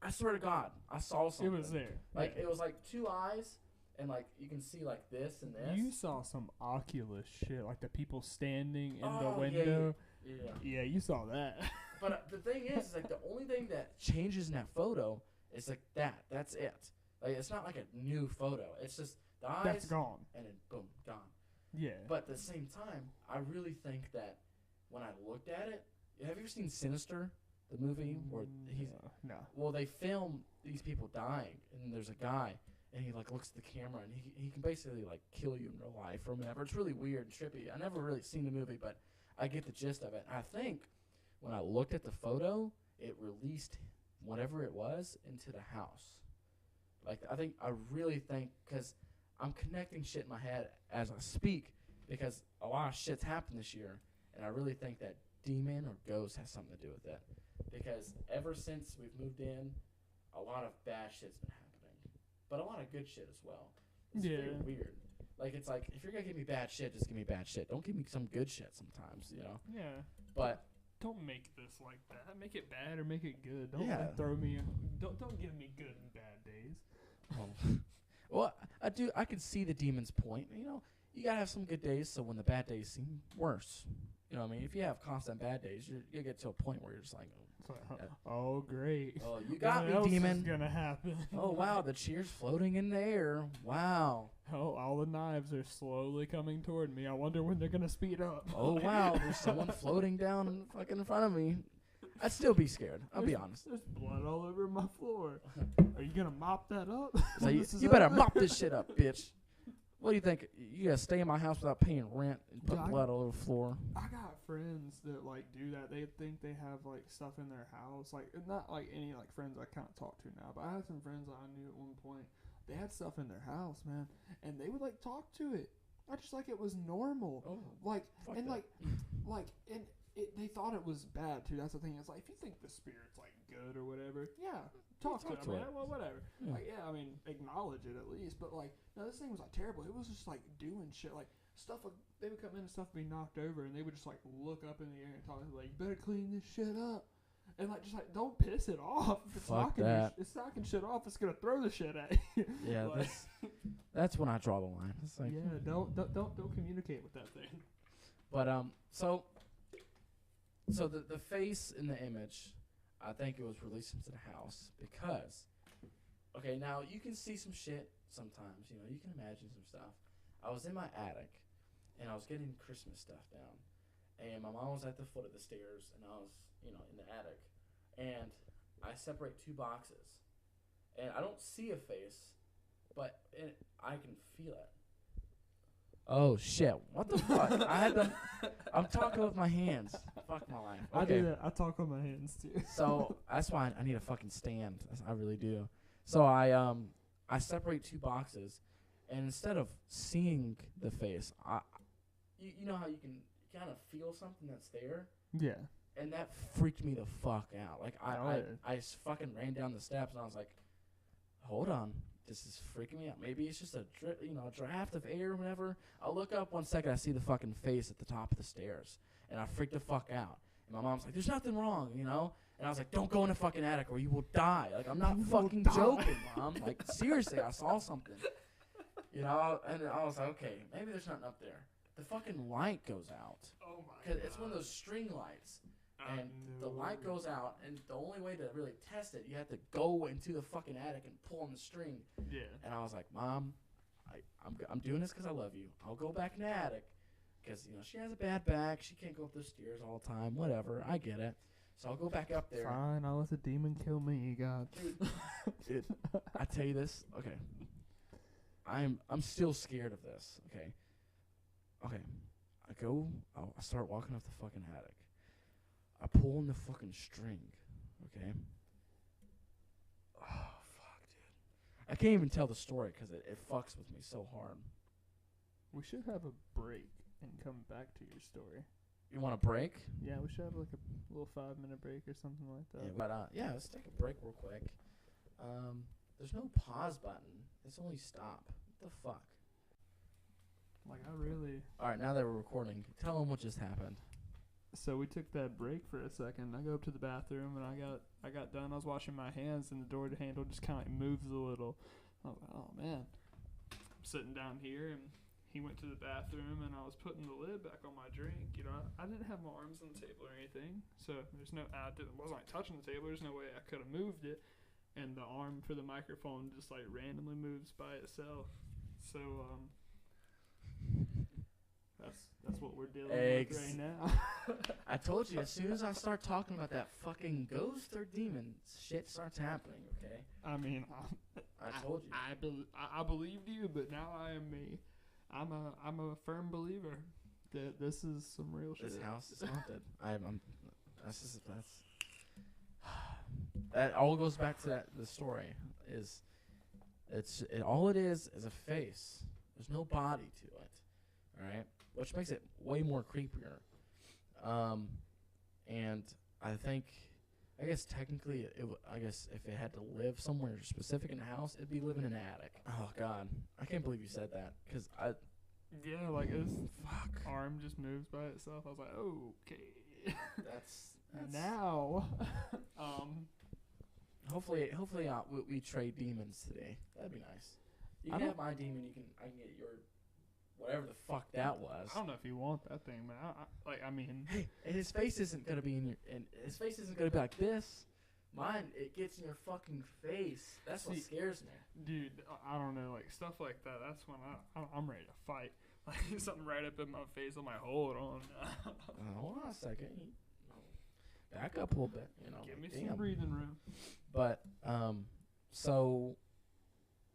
I swear to God, I saw something. It was there. Like it was like two eyes. And, like, you can see, like, this and this. You saw some Oculus shit, like the people standing in the window. Yeah, you saw that. But the thing is, like, the only thing that changes in that photo is, like, that. That's it. Like, it's not like a new photo. It's just the eyes. That's gone. And then, boom, gone. Yeah. But at the same time, I really think that when I looked at it, have you ever seen Sinister, the movie? Where he's no. Well, they film these people dying, and there's a guy. and he like looks at the camera, and he can basically like kill you in real life or whatever. It's really weird and trippy. I never really seen the movie, but I get the gist of it. I think when I looked at the photo, it released whatever it was into the house. Like I really think, because I'm connecting shit in my head as I speak, because a lot of shit's happened this year, and I really think that demon or ghost has something to do with it. Because ever since we've moved in, a lot of bad shit's been happening, but a lot of good shit as well. It's very weird. Like, it's like, if you're gonna give me bad shit, just give me bad shit. Don't give me some good shit sometimes, you know. Yeah. But don't make this like that. Make it bad or make it good. Don't like throw me. Don't give me good and bad days. Well, I can see the demon's point. You know, you gotta have some good days, so when the bad days seem worse, you know what I mean? If you have constant bad days, you get to a point where you're just like, oh great. Oh, you got what me, demon. What's gonna happen? Oh wow, the cheer's floating in the air. Wow. Oh, all the knives are slowly coming toward me. I wonder when they're gonna speed up. Oh wow, there's someone floating down fucking in front of me. I'd still be scared. I'll be honest. There's blood all over my floor. Are you gonna mop that up? So you better mop this shit up, bitch. What do you think? You gotta stay in my house without paying rent and put blood all over the floor? I got friends that like do that. They think they have like stuff in their house, like not like any like friends I can't talk to now, but I had some friends that I knew at one point. They had stuff in their house, man, and they would like talk to it. I just like it was normal. Oh, like and that. and they thought it was bad too. That's the thing. It's like if you think the spirit's like good or whatever, yeah, talk to it. I mean, well, whatever. Yeah. Like, yeah, I mean, acknowledge it at least. But like, no, this thing was like terrible. It was just like doing shit. Like stuff. They would come in and stuff would be knocked over, and they would just like look up in the air and talk like, "You better clean this shit up." And like, just like, don't piss it off. If it's knocking shit off, it's gonna throw the shit at you. Yeah, like, that's when I draw the line. It's like, yeah, don't communicate with that thing. But so the face in the image, I think it was released into the house because, okay, now you can see some shit sometimes. You know, you can imagine some stuff. I was in my attic, and I was getting Christmas stuff down, and my mom was at the foot of the stairs, and I was, you know, in the attic, and I separate two boxes, and I don't see a face, but I can feel it. Oh shit! What the fuck? I'm talking with my hands. Fuck my life. Okay. I do that. I talk with my hands too. So that's why I need a fucking stand. I really do. So I separate two boxes, and instead of seeing the face, you know how you can kind of feel something that's there. Yeah. And that freaked me the fuck out. Like I fucking ran down the steps, and I was like, hold on. This is freaking me out. Maybe it's just a draft of air or whatever. I'll look up 1 second. I see the fucking face at the top of the stairs, and I freaked the fuck out. And my mom's like, "There's nothing wrong, you know." And I was like, "Don't go in the fucking attic, or you will die." Like, I'm not fucking joking, Mom. Like, seriously, I saw something. You know, and I was like, "Okay, maybe there's nothing up there." The fucking light goes out. Oh my god! Because it's one of those string lights. And the light goes out, and the only way to really test it, you have to go into the fucking attic and pull on the string. Yeah. And I was like, "Mom, I'm doing this because I love you. I'll go back in the attic because, you know, she has a bad back. She can't go up the stairs all the time. Whatever. I get it. So I'll go back up there." Fine. I'll let the demon kill me, God. Dude, I tell you this. Okay. I'm still scared of this. Okay. I start walking up the fucking attic. I pull on the fucking string, okay? Oh, fuck, dude. I can't even tell the story because it fucks with me so hard. We should have a break and come back to your story. You want a break? Yeah, we should have like a little 5-minute break or something like that. Yeah, but yeah, let's take a break real quick. There's no pause button. It's only stop. What the fuck? Like, I really... All right, now that we're recording, tell them what just happened. So we took that break for a second. I go up to the bathroom, and I got done. I was washing my hands, and the door handle just kind of like moves a little. I was like, oh, man. I'm sitting down here, and he went to the bathroom, and I was putting the lid back on my drink. You know, I didn't have my arms on the table or anything, so I wasn't like touching the table. There's no way I could have moved it. And the arm for the microphone just like randomly moves by itself. So that's what we're dealing with right now. I told you, as soon as I start talking about that fucking ghost or demon, shit starts happening. Okay. I mean, I told you. I believed you, but now I'm a firm believer that this is some real shit. This house is haunted. That all goes back to the story. All it is a face. There's no body to it. All right, which makes it way more creepier. And I guess technically, I guess if it had to live somewhere specific in the house, it'd be living in an attic. Oh God, I can't believe you said that, because yeah, like his arm just moves by itself. I was like, okay, that's now. Hopefully, we trade demons today. That'd be nice. You can have my demon. I can get your whatever the fuck that was. I don't know if you want that thing, man. I mean, hey, and his face isn't gonna be his face isn't gonna be like this. Mine, it gets in your fucking face. That's what scares me, dude. I don't know, like stuff like that. That's when I'm ready to fight. Like something right up in my face. I'm like, hold on. Hold on a second. Back up a little bit. Give me some breathing room. But so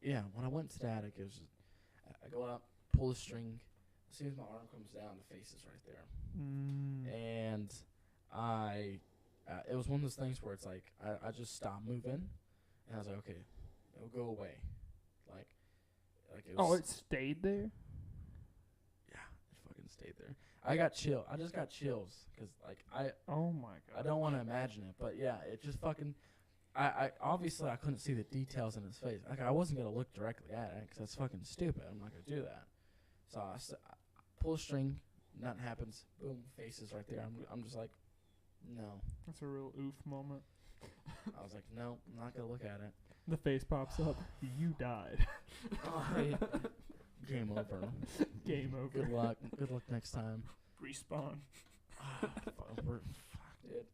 yeah, when I went to the attic, it was I go up, pull the string. As soon as my arm comes down, the face is right there. And it was one of those things where it's like I just stopped moving, and I was like, okay, it'll go away. Like it was. Oh, it stayed there. Yeah, it fucking stayed there. I just got chills because Oh my God. I don't want to imagine it, but yeah, it just fucking. I obviously I couldn't see the details in his face. Like I wasn't gonna look directly at it because that's fucking stupid. I'm not gonna do that. So I pull a string, nothing happens. Boom, face is right there. I'm just like, no. That's a real oof moment. I was like, no, I'm not gonna look at it. The face pops up. You died. Game over. Game over. Good luck. Good luck next time. Respawn. Fuck, dude.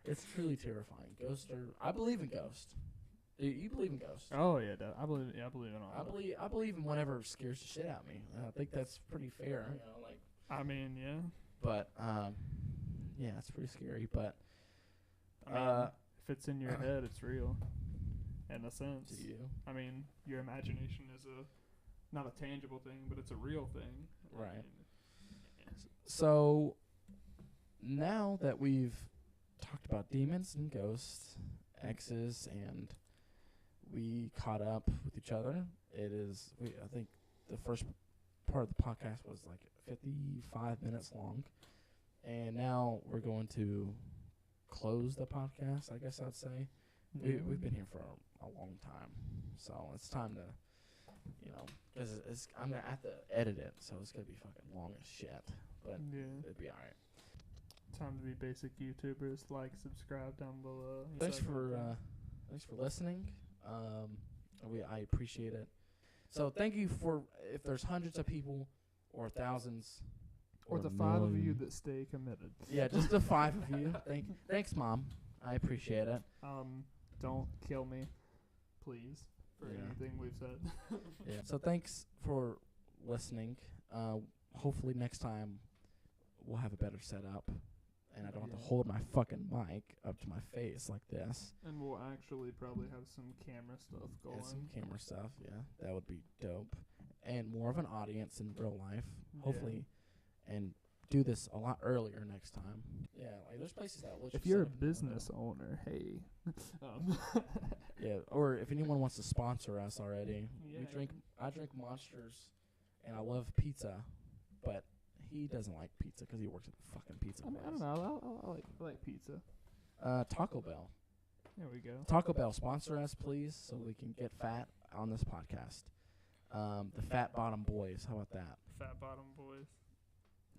It's truly terrifying. I believe in ghosts. Do you believe in ghosts? Oh yeah, I believe in all. I believe in whatever scares the shit out of me. I think that's pretty fair. I mean, yeah. But yeah, it's pretty scary. But I mean, if it's in your head, it's real. In a sense. To you. I mean, your imagination is not a tangible thing, but it's a real thing. Right. I mean, so now that we've talked about demons and ghosts, exes, and we caught up with each other, I think the first part of the podcast was like 55 minutes long, and now we're going to close the podcast, I guess I'd say. We've been here for a long time, so it's time to, because I'm going to have to edit it, so it's going to be fucking long as shit, but it'd be alright. Time to be basic YouTubers. Like, subscribe down below. Thanks for listening. I appreciate it. So thank you for, if there's hundreds of people or thousands or the 5 of you that stay committed. Yeah, just the 5 of you. Thanks, Mom. I appreciate it. Don't kill me, please, for anything we've said. Yeah. So thanks for listening. Hopefully next time we'll have a better setup, and I don't have to hold my fucking mic up to my face like this. And we'll actually probably have some camera stuff going. Yeah, some camera stuff, yeah. That would be dope. And more of an audience in real life, hopefully. And do this a lot earlier next time. Yeah, like there's places that will. If you're a business owner, hey. Yeah, or if anyone wants to sponsor us already. I drink Monsters, and I love pizza, but he doesn't like pizza because he works at the fucking pizza place. I don't know. I like pizza. Taco Bell. There we go. Taco Bell, sponsor us, please, so we can get fat on this podcast. The Fat Bottom Boys. How about that? Fat Bottom Boys.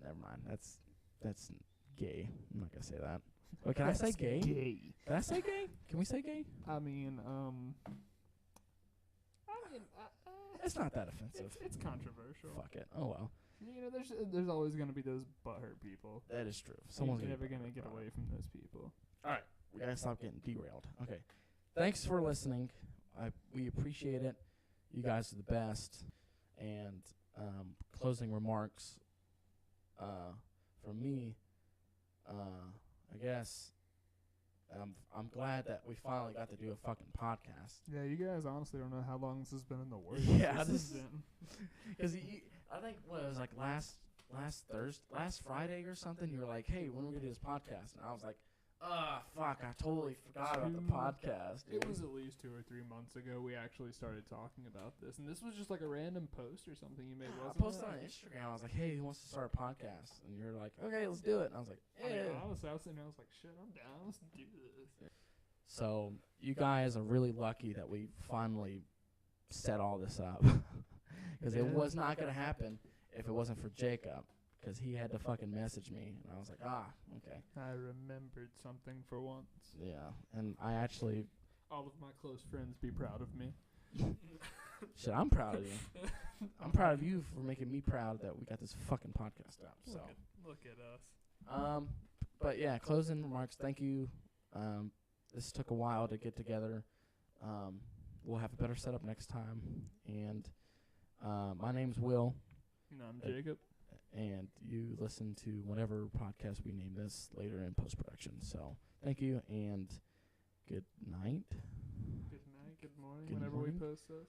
Never mind. That's gay. I'm not gonna say that. Wait, can I say gay? Can I say gay? Can we say gay? I mean, it's not that offensive. It's controversial. Fuck it. Oh well. There's always gonna be those butthurt people. That is true. Someone's never gonna get away from those people. All right, we gotta stop getting derailed. Okay, thanks for listening. We appreciate it. You guys are the best. And closing remarks from me. guess I'm glad that we finally got to do a fucking podcast. Yeah, you guys honestly don't know how long this has been in the works. Yeah, because I think what it was like last Friday or something. You were like, "Hey, when are we gonna do this podcast?" And I was like, fuck, I totally forgot about the podcast, dude." It was at least 2 or 3 months ago we actually started talking about this, and this was just like a random post or something you made. I posted on Instagram. I was like, "Hey, who wants to start a podcast?" And you're like, "Okay, let's do it." And I was like, honestly, I was sitting there, I was like, "Shit, I'm down. Let's do this." So you guys are really lucky that we finally set all this up, because it was not gonna happen if it wasn't for Jacob. Because he had to fucking message me, and I was like, okay. I remembered something for once. Yeah, and I actually... All of my close friends be proud of me. Shit, I'm proud of you. I'm proud of you for making me proud that we got this fucking podcast up. So Look at us. But yeah, closing remarks. Thank you. This took a while to get together. We'll have a better setup next time. And my name's Will. And I'm Jacob. And you listen to whatever podcast we name this later in post-production. So thank you, and good night. Good night, good morning, whenever we post this.